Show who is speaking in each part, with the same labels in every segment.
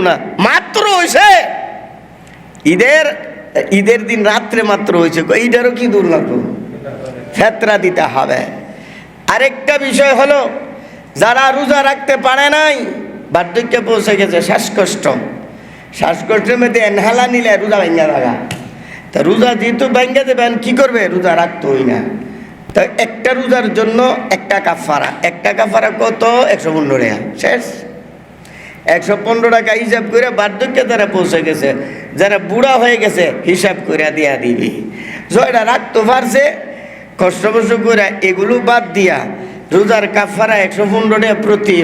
Speaker 1: না, মাত্র হয়েছে ঈদের দিন রাত্রে মাত্র হয়েছে, ঈদেরও কি দূর লাগলো, ফেতরা দিতে হবে। আরেকটা বিষয় হলো, যারা রোজা রাখতে পারে নাই, বার্ধক্যে পৌঁছে গেছে, শ্বাসকষ্টের মধ্যে এনহালা নিলে রোজা ভাঙ্গা লাগা, তা রোজা যেহেতু ভাঙ্গা দেবেন কি করবে, রোজা রাখতোই না। তা একটা রোজার জন্য একটা কাফারা কত, 115 টাকা, শেষ। 115 টাকা হিসাব করে বার্ধক্যে যারা পৌঁছে গেছে, যারা বুড়া হয়ে গেছে, হিসাব করে দিয়া দিবি। জয়টা রাখতে পারছে কষ্ট করে, এগুলো বাদ দিয়া রোজার কাফারা 115 টাকা প্রতি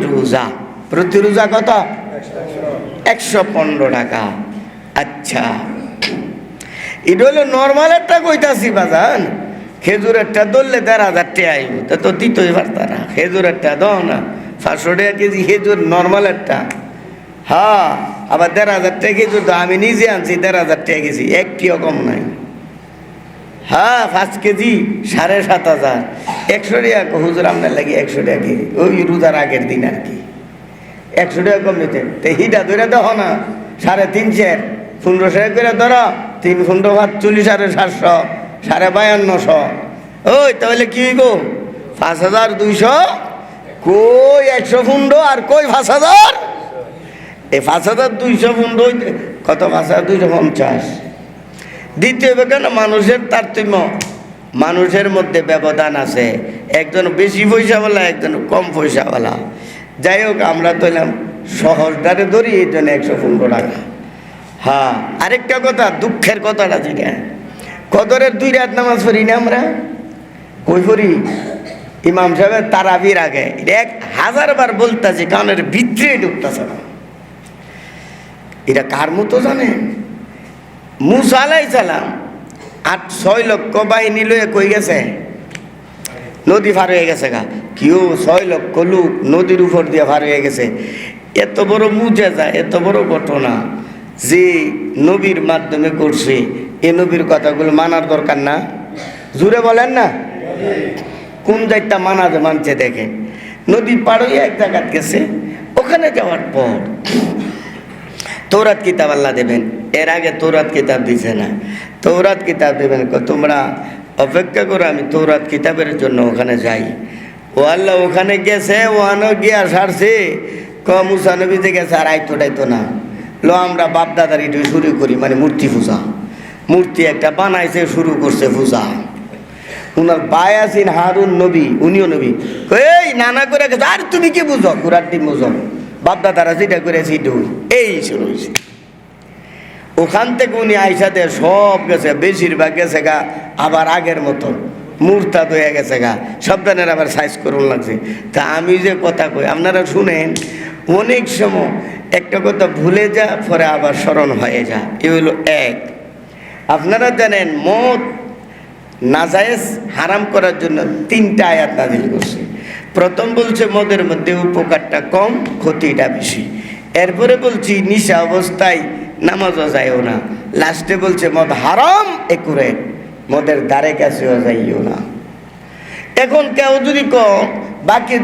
Speaker 1: রোজা কত, 115 টাকা। আচ্ছা, এটা হলো নর্মালেরটা কইতাছি বাজান, খেজুরেরটা ধরলে 1,500 টাকা আইব, তা তো দিতেই পারতারা। খেজুরেরটা দাও না, 500 টাকা কেজি খেজুর নর্মালেরটা। হ্যাঁ, আবার 1,500 টাকা খেজুর তো আমি নিজে আনছি, 1,500 টাকা কেজি, একটিও কম নাই। হ্যাঁ, 5 কেজি 7,500, 100 টাকা হুজুর আপনার লাগে, 100 টাকা কেজি, ওই রোজার আগের দিন আর কি, 100 টাকা কম নিতে। তো হিটা ধরে দেখো না, 350, 1500 টাকা করে ধরো, 3 15 ভাত 40,700, 52,500। ওই তাহলে কি হইব, 5,200, কই 100 ফুন্ডো আর কই 5,000, এই 5,200 ফুন্ডো কত, 5,250 দিতে হবে। কেন, মানুষের তারতম্য, মানুষের মধ্যে ব্যবধান আছে, একজন বেশি পয়সাওয়ালা, একজন কম পয়সাওয়ালা। যাই হোক, আমরা তো এলাম সহজদারে ধরি, এই জন্য 115 টাকা। হ্যাঁ, আরেকটা কথা, দুঃখের কথাটা যেটা, কদরের 2 রাত নামাজ পড়ি না আমরা, কই পড়ি, ইমাম সাহেবের তারাবির আগে 1000 বার বলতেছি, কানের ভিতরে ঢুকতেছে না। এটা কার মতো জানেন, মুসা আলাইহিস সালাম 6 লক্ষ বাহিনী লয়ে কই গেছে, নদী পার হয়ে গেছে গা, কেউ 6 লক্ষ লোক নদীর উপর দিয়ে পার হয়ে গেছে। এত বড় মুজেজা, এত বড় ঘটনা যে নবীর মাধ্যমে করছে, এ নবীর কথাগুলো মানার দরকার না? জুড়ে বলেন না, কোন যাইটা মানছে দেখেন। নদী পার হয়ে এক জায়গায় গেছে, ওখানে যাওয়ার পর তৌরাত কিতাব আল্লাহ দেবেন, এর আগে তৌরাত কিতাব দিছে না। তৌরাত কিতাব দেবেন, তোমরা অপেক্ষা করো, আমি তৌরাত কিতাবের জন্য ওখানে যাই। ও আল্লাহ ওখানে গেছে, ওখানে গিয়া সারছে, মুসা নবী যে গেছে আর আইতো না, লো আমরা বাপ দাদার এটা শুরু করি, মানে মূর্তি পূজা, মূর্তি একটা বানাইছে, শুরু করছে পূজা। উনার ভাই আছেন হারুন নবী, উনিও নবী, এই নানা করে গেছে, আর তুমি কি বুঝো, কুরাটি বুঝো, বাপ দাদারা যেটা করেছি এই শুরু হয়েছে। ওখান থেকে উনি আইসাতে সব গেছে, বেশিরভাগ গেছে গা আবার আগের মতো মুরতাদ হয়ে গেছে গা, সবদানের আবার সাইজ করুন লাগছে। তা আমি যে কথা কই আপনারা শুনেন, অনেক সময় একটা কথা ভুলে যা, পরে আবার স্মরণ হয়ে যা। এ হলো এক। আপনারা জানেন মদ নাজায়েজ হারাম করার জন্য 3টা আয়াত নাযিল করছে। প্রথম বলছে মদের মধ্যে উপকারটা কম, ক্ষতিটা বেশি। এরপরে বলছি নিশা অবস্থায় নামাজও যাইও না। লাস্টে বলছে মদ হারাম, একুরেট, মদের দ্বারে কাছেও যাইও না। এখন কেউ যদি বাকি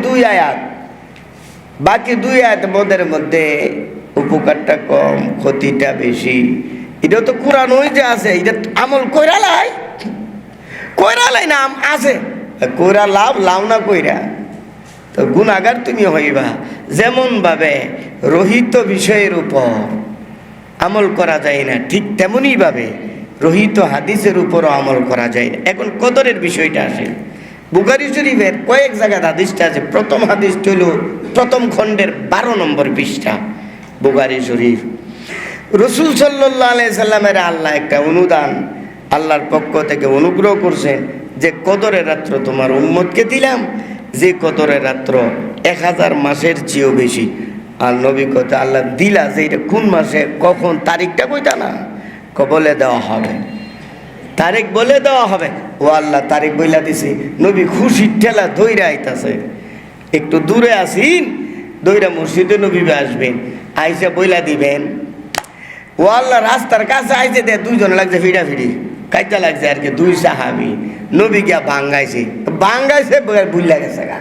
Speaker 1: 2 আয়াত মদের মধ্যে উপকারটা কম, ক্ষতিটা বেশি, এটা তো কোরআন ওই যে আছে, এটা আমল কইরালাই না আছে, কইরা লাভ না কইরা তো গুনাহগার তুমি হইবা। যেমন ভাবে রহিত বিষয়ের উপর আমল করা যায় না, ঠিক তেমনই ভাবে রহিত হাদিসের উপরও আমল করা যায় না। এখন কদরের বিষয়টা আসে, বুখারী শরীফের কয়েক জায়গায় হাদিসটা আছে। প্রথম হাদিসটা হলো প্রথম খণ্ডের 12 নম্বর পৃষ্ঠা বুখারী শরীফ। রাসূল সাল্লাল্লাহু আলাইহি সাল্লামের আল্লাহ একটা অনুদান, আল্লাহর পক্ষ থেকে অনুগ্রহ করছেন যে কদরের রাত্র তোমার উম্মতকে দিলাম, যে কদরের রাত্র 1000 মাসের চেয়েও বেশি। আর নবী কথা আল্লাহ দিলা যে এটা কোন মাসে কখন, তারিখটা কইতা না, বলে দেওয়া হবে, তারিখ বলে দেওয়া হবে। ও আল্লাহ তারিখ বইলা দিছি। নবী খুশির ঠেলা দইরা আইতাছে, একটু দূরে আসিন, দইরা মসজিদে নবী আসবেন, আইসা বইলা দিবেন। ও আল্লাহ রাস্তার কাছে আইসে দে, 2 জন লাগছে ফিডাফিডি, কাইটা লাগছে আর কি, 2 সাহাবী। নবী গিয়া বাঙ্গাইছে, বুঝলা গেছে গা,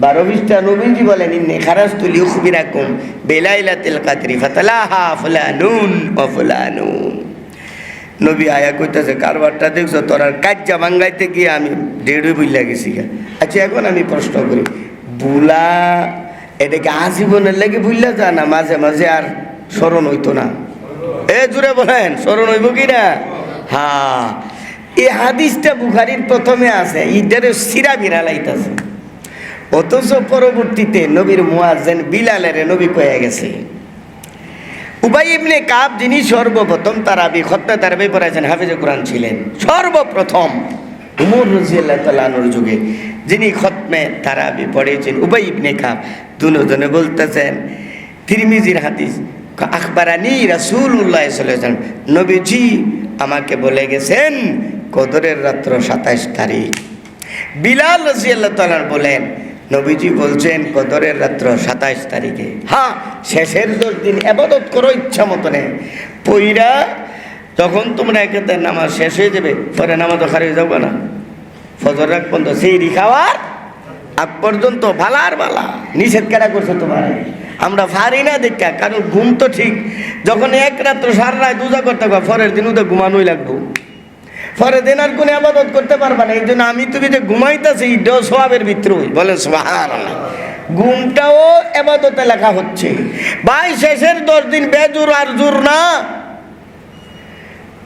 Speaker 1: 12 পৃষ্ঠা নবীজি বলেন ইন্নী খারাজতু লিউখবিরাকুম বিলাইলাতিল কদরি ফাতালাহা ফুলানুন ওয়া ফুলানুন। নবী আয়া কইতেছে কারবারটা দেখছো তোর কাজ্জা ভাঙ্গাইতে গিয়ে আমি দেড় বুইলা গেছি। আচ্ছা এখন আমি প্রশ্ন করি, বুলা এটাকে আজীবনের লেগে বুঝলা যা না মাঝে মাঝে আর স্মরণ হইতো না? এ জুড়ে বলেন স্মরণ হইব কি না? হ্যাঁ, এই হাদিসটা বুখারীর প্রথমে আছে, ইটারে সিরা বিড়ালাইতেছে, অথচ পরবর্তীতে নবীর মুয়াজ্জিন বিলালের নবী কয়ে গেছে। উবাই ইবনে কাব যিনি সর্বপ্রথম তারাবি খতমে তারাবি পড়াইছেন, হাফিজে কোরআন ছিলেন সর্বপ্রথম উমর রাদিয়াল্লাহু তাআলা আনহুর যুগে যিনি খতমে তারাবি পড়েছেন উবাই ইবনে কাব। দুজনে বলতেছেন তিরমিজির হাদিস, আখবারানি রাসূলুল্লাহ সাল্লাল্লাহু আলাইহি ওয়াসাল্লাম, নবীজি আমাকে বলে গেছেন কদরের রাত্র 27 তারিখ। বিলাল রাদিয়াল্লাহু তাআলা বলেন নবীজি বলছেন কদরের রাত্র 27 তারিখে। হ্যাঁ, শেষের 10 দিন ইবাদত করো ইচ্ছা মতনে পইরা, যখন তোমরা একেতে নামাজ শেষ হয়ে যাবে পরে নামাজ খারি হয়ে যাবো না, ফজর রাত পর্যন্ত সেই খাওয়ার আগ পর্যন্ত ভালার বালা নিষেধ কেনা করছে তোমার। আমরা পারি না দেখা, কারণ ঘুম তো ঠিক যখন এক রাত্র সারা রাত রোজা করতে পারবো পরের দিন ওদের ঘুমানোই লাগবো, পরের দিন আর কোনো আবাদত করতে পারবা না। এই জন্য আমি তুমি যে ঘুমাইতেছি এটাও সওয়াবের ভিতরে বলেন সুবহানাল্লাহ, ঘুমটাও আবাদতে লেখা হচ্ছে। ভাই শেষের 10 দিন বেজোর আর জোর না,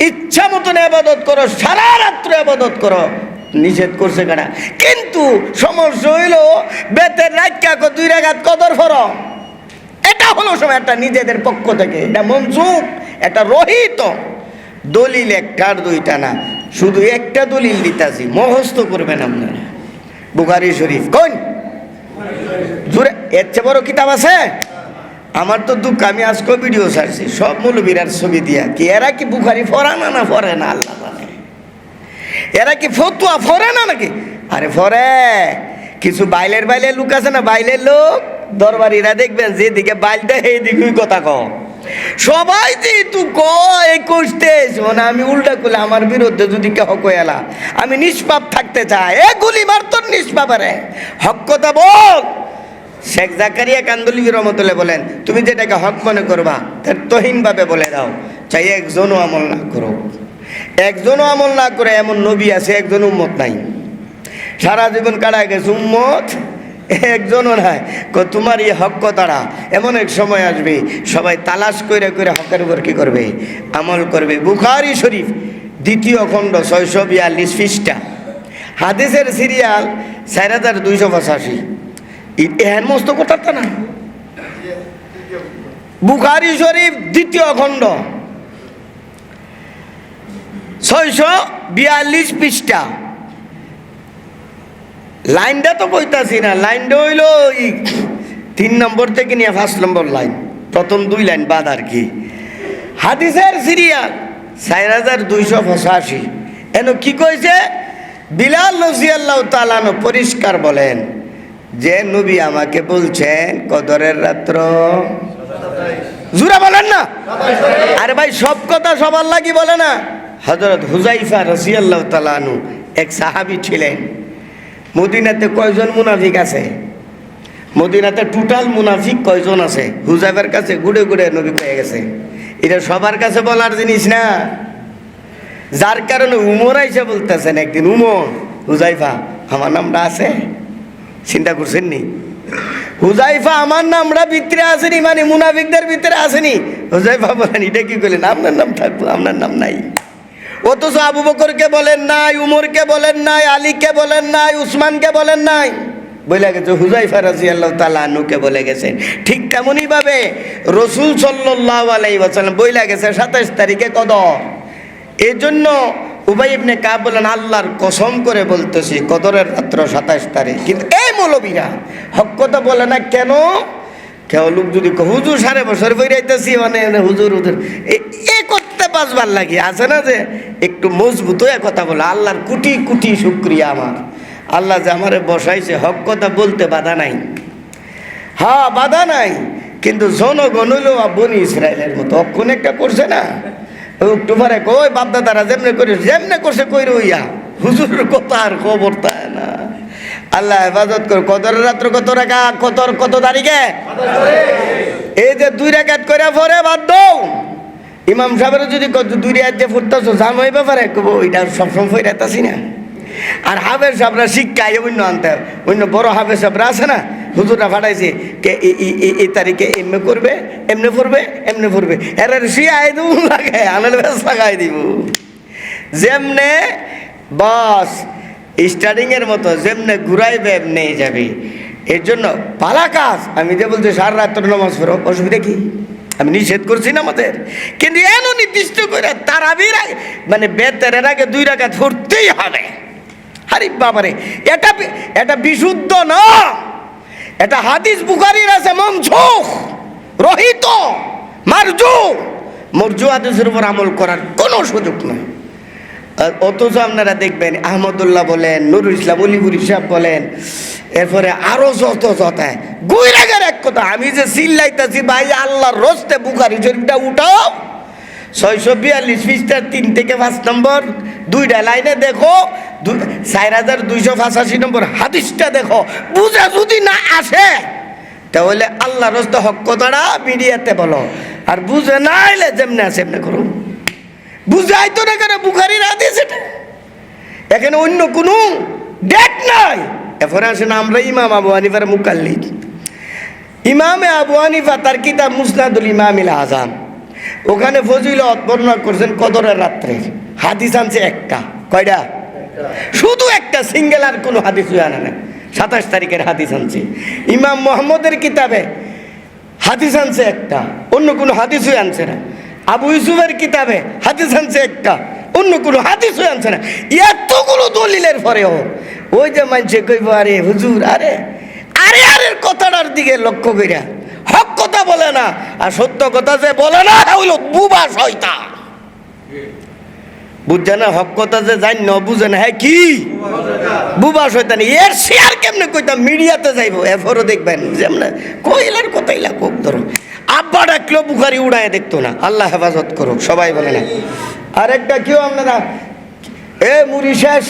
Speaker 1: ইচ্ছা মতন আবাদত করো, সারা রাত্র আবাদত করো, নিষেধ করছে কারা। কিন্তু সমস্যা হইল বেতের রাখা 2 রাকাত কদর ফরো, এটা হলো সময় একটা নিজেদের পক্ষ থেকে, এটা মনসুখ, এটা রহিত দলিল, একটার দুইটা না, শুধু একটা দলিল দিতাছি, মুখস্থ করবেন আপনারা। বুখারী শরীফ কোন জোরে এর চেয়ে বড় কিতাব আছে? আমার তো দুঃখ, আমি আজকে ভিডিও ছাড়ছি সব মৌলবীরার ছবি দিয়া, কি এরা কি বুখারী পড়ে না পড়ে না আল্লাহ জানে, এরা কি ফতুয়া পড়ে না নাকি? আরে পড়ে, কিছু বাইলের লোক আছে না, বাইলের লোক দরবারিরা দেখবেন যেদিকে বাইল দেয় এই দিকে কথা কও, সবাই যেহেতু কয় 21 মানে আমি উল্টা করলে আমার বিরুদ্ধে যদি কেহ কয়ালা আমি নিষ্পাপ থাকতে চাই, এ গুলি মার তোর নিষ্পাপারে, হক কথা বল। শেখ জাকারিয়া কান্দুলি রহমতুল্লাহ বলেন তুমি যেটাকে হক মনে করবা তার তহিনভাবে বলে দাও, চাই একজনও আমল না করো, একজনও আমল না করে এমন নবী আছে একজন উম্মত নাই, সারা জীবন কাটায় গেছে উম্মত একজনও নাই। তোমার এই হক কথাটা এমন এক সময় আসবে সবাই তালাশ করে করে হকের উপর কি করবে, আমল করবে। বুখারী শরীফ 2য় খণ্ড 642 পৃষ্ঠা, হাদিসের সিরিয়াল 4285। এর মস্ত কথা না, বুখারী শরীফ 2য় খণ্ড 642 পৃষ্ঠা। লাইনটা তো কইতাছি না, লাইনটা হইল 3 নম্বর থেকে নিয়ে 5 নম্বর লাইন, প্রথম 2 লাইন বাদ আর কি। হাদিসের সিরিয়াল 4285। এন কি কইছে? বিলাল রাদিয়াল্লাহু তাআলা আনহু পরিষ্কার বলেন যে নবী আমাকে বলছেন কদরের রাত্র 27। জোরে বলেন না, আরে ভাই সব কথা সবার লাগি বলে না। হযরত হুযায়ফা রাদিয়াল্লাহু তাআলা আনহু এক সাহাবী ছিলেন। মদিনাতে কয়জন মুনাফিক আছে? মদিনাতে টোটাল মুনাফিক কয়জন আছে? হুযায়ফার কাছে ঘুরে ঘুরে নবী পেয়ে গেছে। এটা সবার কাছে বলার জিনিস না, যার কারণে উমর আইসা বলতেছেন একদিন, উমর হুযায়ফা আমার নামটা আছে, চিন্তা করছেন নি? হুযায়ফা আমার নামটা ভিতরে আসেনি, মানে মুনাফিকদের ভিতরে আসেনি। হুযায়ফা বলেন এটা কি করলেন, আপনার নাম থাকবো, আপনার নাম নাই। অথচ আবু বকরকে বলেন নাই, উমরকে বলেন নাই, আলীকে বলেন নাই, উসমানকে বলেন নাই, বলে গেছে হুযায়ফা রাদিয়াল্লাহু তাআলা আনহুকে বলে গেছেন। ঠিক তেমনই ভাবে রাসূল সাল্লাল্লাহু আলাইহি ওয়াসাল্লাম বলে গেছে 27 তারিখে কদর। এই জন্য উবাই ইবনে কাব বলেন আল্লাহর কসম করে বলতেছি কদরের রাত্র 27 তারিখ। কিন্তু এই মৌলবীরা হক কথা বলে না কেন? কেউ লোক যদি হুজুর 5.5 বছর বইরাইতেছি মানে হুজুর এ করতে 5 বার লাগে, আছে না যে একটু মজবুত হয়ে কথা বলে। আল্লাহর কোটি কোটি শুকরিয়া আমার, আল্লাহ যে আমারে বসাইছে, হক কথা বলতে বাধা নাই, হ্যাঁ বাধা নাই। কিন্তু জনগণ হইল বনি ইসরায়েলের মতো অক্ষণ একটা করছে না, একটু পরে কই বাপদাদারা যেমনে করছে কই রইয়া হুজুরের কথা আর খবর তাই না। আল্লাহ হেফাজত কর। কদরের রাত্র কত রাখা, কত তারিখে? এই যে 2 রাকাত করে পরে বাদ দাও। ইমাম সাহেবের যদি 2 রাকাত যে ফুটতেছো জানো এই ব্যাপারে এটা সবসময় ফেরাইতাছি না। আর হাফেজ সাহেবরা শিক্ষায় অন্য আনতে, অন্য বড় হাফেজ সাহেবরা আছে না, হুজুররা ফাটাইছে কে এই তারিখে এমনি করবে, এমনি পড়বে, এমনি পড়বে। এর শিয়াই দিব লাগে, আনার বেশ লাগাই দিব যেমনে বাস স্টার্টিংয়ের মতো যেমনে ঘুরাইবে এমনি যাবে। এর জন্য পালা কাজ। আমি যে বলছি সারা রাত্র নামাজ পড়ো, অসুবিধা কি? আমি নিষেধ করছি না আমাদের, কিন্তু এন নির্দিষ্ট করে তারাবির মানে বেতের আগে 2 রাকাত পড়তেই হবে। আরে বাবারে, এটা বিশুদ্ধ না, এটা হাদিস বুখারীর আছে মনসুখ রহিত মরজু হাদিসের উপর আমল করার কোনো সুযোগ নেই। অথচ আপনারা দেখবেন আহমদুল্লাহ বলেন, নুরুল ইসলাম অলিপুরি সাহেব বলেন, এরপরে আরো যত গুইরাগের এক কথা। আমি যে চিল্লাইতেছি ভাই আল্লাহর রস্তে বুখারী শরীফটা উঠাও, 642 পৃষ্ঠার 3 থেকে 5 নম্বর 2টা লাইনে দেখো, 4285 নম্বর হাদিসটা দেখো। বুঝা যদি না আসে তাহলে আল্লাহর রস্তে হক কথাটা মিডিয়াতে বলো, আর বুঝে না এলে যেমনি আছে এমনি করো। বুঝাই তো না কেন বুখারীর হাদিস এটা, এখানে অন্য কোনো ডেট নাই। এরপরে আসেন আমরা ইমাম আবু হানিফার মুকাল্লিদ। ইমামে আবু হানিফা তার কিতাব মুসনাদুল ইমামিল আযম, ওখানে ফজিলত বর্ণনা করছেন কদরের রাত্রে। হাদিস আনছে একটা, কয়টা? শুধু একটা, সিঙ্গেল, আর কোনো হাদিস আনে না। 27 তারিখের হাদিস আনছে। ইমাম মুহাম্মদের কিতাবে হাদিস আনছে একটা, অন্য কোনো হাদিসই আনছে না। আবু ইউসুফের কিতাবে হাদিস আনছে একটা, অন্য কোনো হাদিসই আনছে না। এতগুলো দলিলের পরেও ওই যে মানছে কইব আরে হুজুর আরে আরে আরে কথাটার দিকে লক্ষ্য কইরা হক কথা বলে না, আর সত্য কথা যে বলে না হইল বুবা শয়তান। বুঝছে না হক কথা যে জানি না বুঝে না, হ্যাঁ কি বুবা শয়তান। এর শেয়ার কেমনে কইতাম মিডিয়াতে যাইব, এরপরও দেখবেন যেমন কইলার কথাইলা খুব ধরো আব্বা ডাকলেও বুখারি উড়ায় দেখতো না। আল্লাহ হেফাজত করুক, সবাই বলে না। আরেকটা কেউ আপনারা মুড়ি শেষ,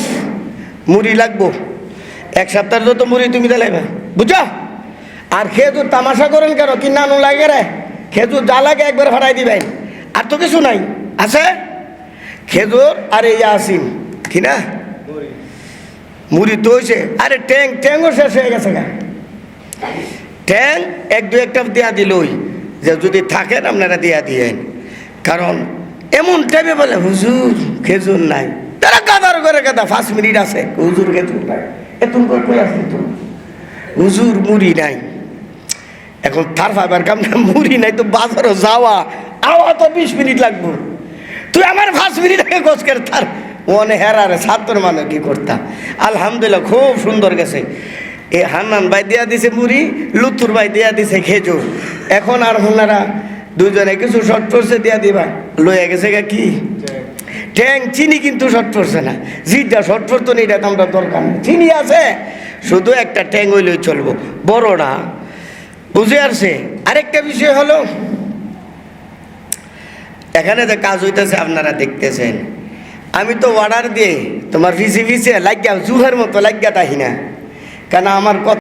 Speaker 1: মুড়ি লাগবো 1 সপ্তাহ যত মুড়ি তুমি দিলাইবা, বুঝছো? আর খেজুর তামাশা করেন কেন? কি নানু লাগে রে, খেজুর যা লাগে একবার ফাটাই দিবেন, আর তো কিছু নাই আছে। খেজুর আর এই আসিম কি না মুড়ি তো হয়েছে। আরে ট্যাংও শেষ হয়ে গেছে গা, ট্যাং 1-2 দিয়া দিলই, যে যদি থাকেন আপনারা দিয়া দিয়েন। কারণ এমন টাইমে বলে হুজুর খেজুর নাই, তারা কাদার করে কাদা 5 মিনিট আছে, হুজুর খেজুর নাই, এতন করে কই আসলি তো হুজুর মুড়ি নাই। এখন তার ভাবার কাম না, মুড়ি নাই তো বাজারও যাওয়া আওয়া তো 20 মিনিট লাগবো। তুই আমার 5 মিনিট আগে গোসকের তার মনে হেরারে ছাত্র মানে কি করতাম। আলহামদুলিল্লাহ খুব সুন্দর গেছে। এ হান্নান ভাই দিয়া দিছে মুড়ি, লুতুর ভাই দিয়া দিছে খেজুর। এখন আর ওনারা দুজনে কিছু শর্ট পড়ছে দিয়া দিবা, লইয়া গেছে গা কি ট্যাং। চিনি কিন্তু শর্ট পড়ছে না, যেটা শর্ট পড়তো না এটা তো আমরা দরকার নেই। চিনি আছে, শুধু একটা ট্যাং হইলেই চলবো, বড়টা বুঝে আসছে। আরেকটা বিষয় হলো এখানে যে কাজ হইতেছে আপনারা দেখতেছেন, আমি তো অর্ডার দিয়ে তোমার পিছিয়ে লাগিয়া জুহের মতো লাগিয়া তাহি না, কেন আমার কথা